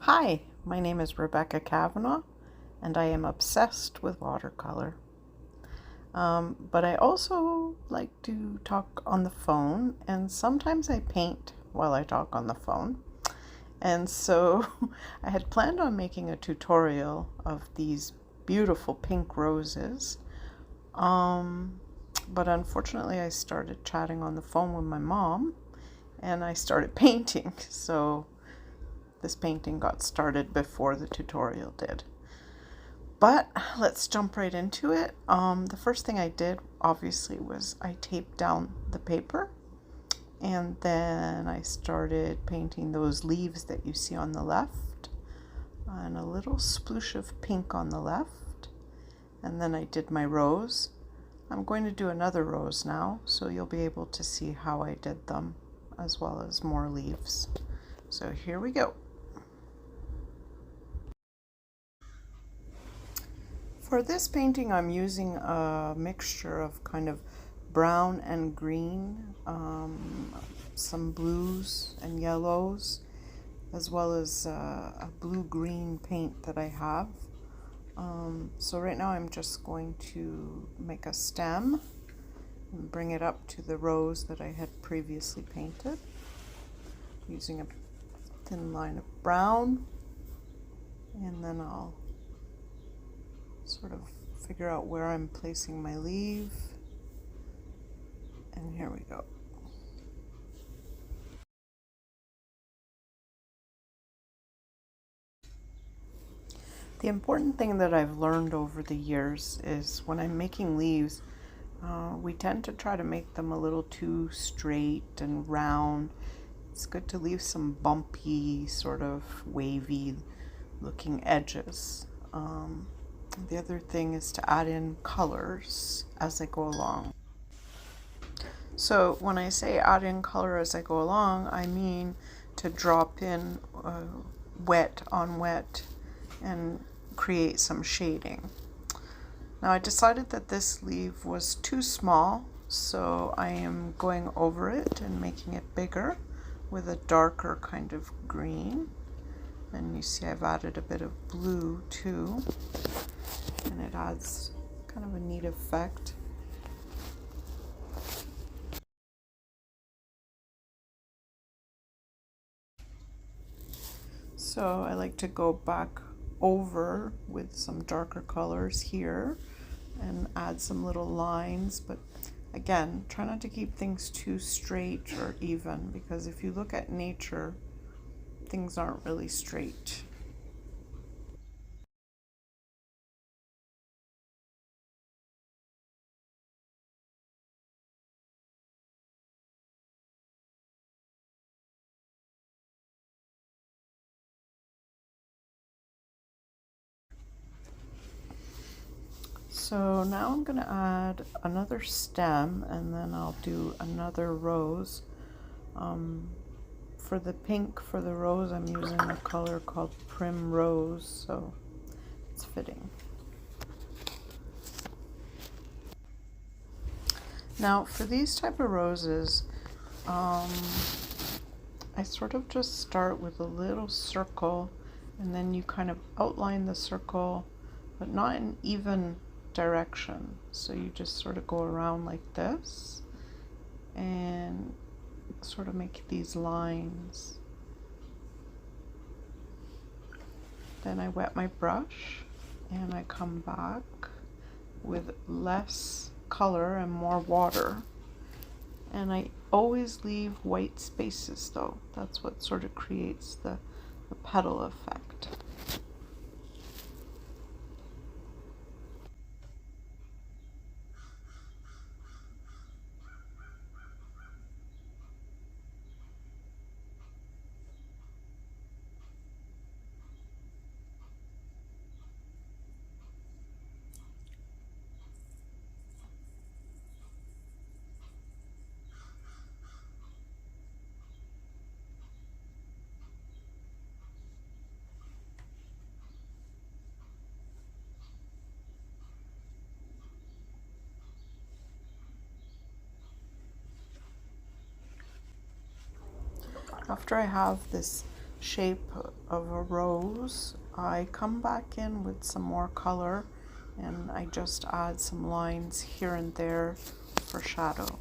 Hi, my name is Rebecca Cavanagh, and I am obsessed with watercolor. But I also like to talk on the phone, and sometimes I paint while I talk on the phone. And so I had planned on making a tutorial of these beautiful pink roses. Um, but unfortunately, I started chatting on the phone with my mom, and I started painting. So this painting got started before the tutorial did. But let's jump right into it. The first thing I did, obviously, was I taped down the paper, and then I started painting those leaves that you see on the left, and a little sploosh of pink on the left, and then I did my rose. I'm going to do another rose now, so you'll be able to see how I did them, as well as more leaves. So here we go. For this painting, I'm using a mixture of kind of brown and green, some blues and yellows, as well as a blue-green paint that I have. So right now I'm just going to make a stem and bring it up to the rose that I had previously painted, using a thin line of brown, and then I'll sort of figure out where I'm placing my leaf, and here we go. The important thing that I've learned over the years is when I'm making leaves, we tend to try to make them a little too straight and round. It's good to leave some bumpy, sort of wavy looking edges. The other thing is to add in colors as I go along. So when I say add in color as I go along, I mean to drop in wet on wet and create some shading. Now I decided that this leaf was too small, so I am going over it and making it bigger with a darker kind of green. And you see I've added a bit of blue too, and it adds kind of a neat effect. So I like to go back over with some darker colors here and add some little lines, but again, try not to keep things too straight or even, because if you look at nature, things aren't really straight. So now I'm going to add another stem, and then I'll do another rose. For the pink for the rose, I'm using a color called Primrose, so it's fitting. Now for these type of roses, I sort of just start with a little circle, and then you kind of outline the circle, but not in even direction. So you just sort of go around like this and sort of make these lines. Then I wet my brush and I come back with less color and more water. And I always leave white spaces though. That's what sort of creates the petal effect. After I have this shape of a rose, I come back in with some more color and I just add some lines here and there for shadow.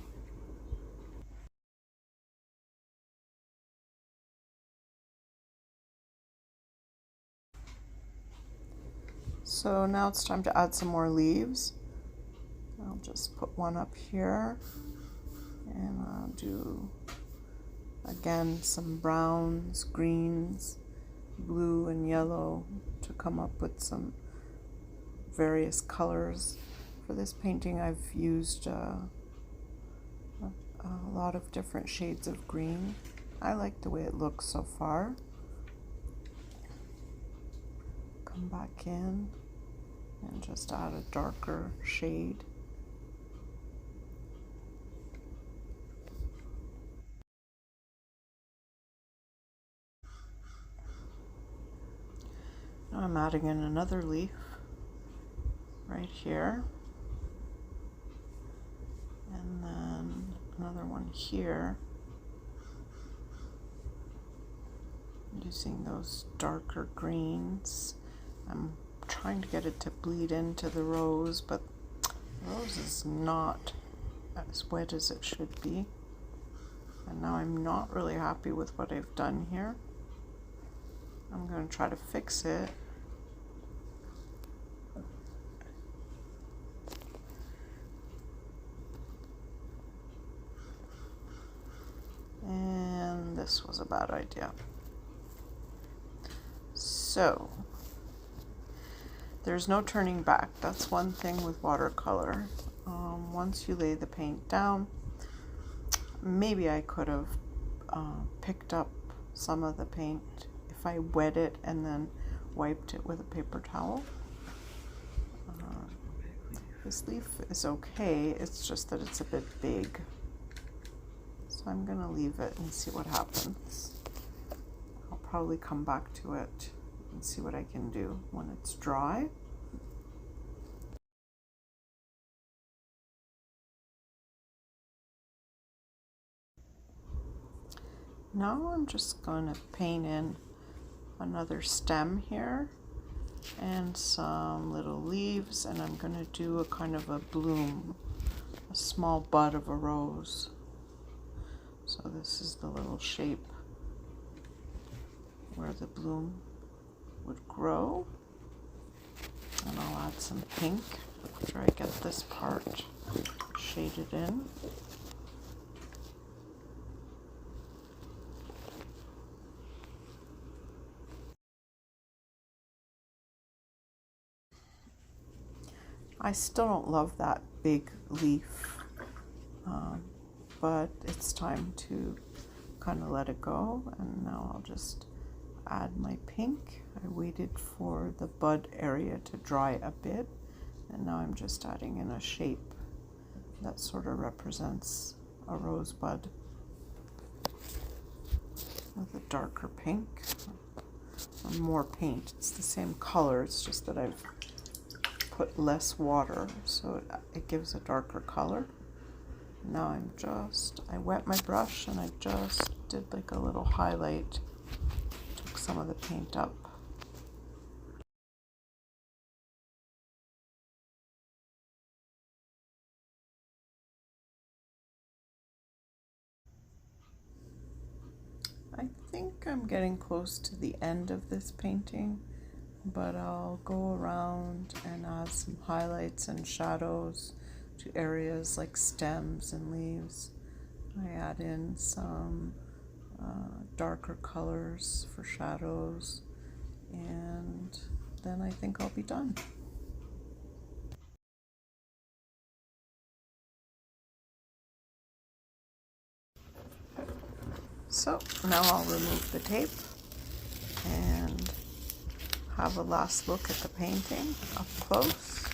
So now it's time to add some more leaves. I'll just put one up here and I'll do again some browns, greens, blue and yellow to come up with some various colors. For this painting I've used a lot of different shades of green. I like the way it looks so far. Come back in and just add a darker shade. Now I'm adding in another leaf right here, and then another one here, using those darker greens. I'm trying to get it to bleed into the rose, but the rose is not as wet as it should be. And now I'm not really happy with what I've done here. I'm going to try to fix it. And this was a bad idea. So, there's no turning back. That's one thing with watercolor. Once you lay the paint down, maybe I could have picked up some of the paint if I wet it and then wiped it with a paper towel. This leaf is okay, it's just that it's a bit big. So I'm going to leave it and see what happens. I'll probably come back to it and see what I can do when it's dry. Now I'm just going to paint in another stem here and some little leaves, and I'm going to do a kind of a bloom, a small bud of a rose. So this is the little shape where the bloom would grow. And I'll add some pink after I get this part shaded in. I still don't love that big leaf, but it's time to kind of let it go, and now I'll just add my pink. I waited for the bud area to dry a bit, and now I'm just adding in a shape that sort of represents a rosebud with a darker pink and more paint. It's the same color, it's just that I've put less water, so it gives a darker color. Now I wet my brush and I just did like a little highlight, took some of the paint up. I think I'm getting close to the end of this painting, but I'll go around and add some highlights and shadows to areas like stems and leaves. I add in some darker colors for shadows, and then I think I'll be done. So now I'll remove the tape and have a last look at the painting up close.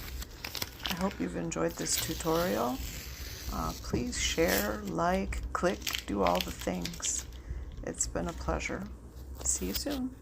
I hope you've enjoyed this tutorial. Please share, like, click, do all the things. It's been a pleasure. See you soon.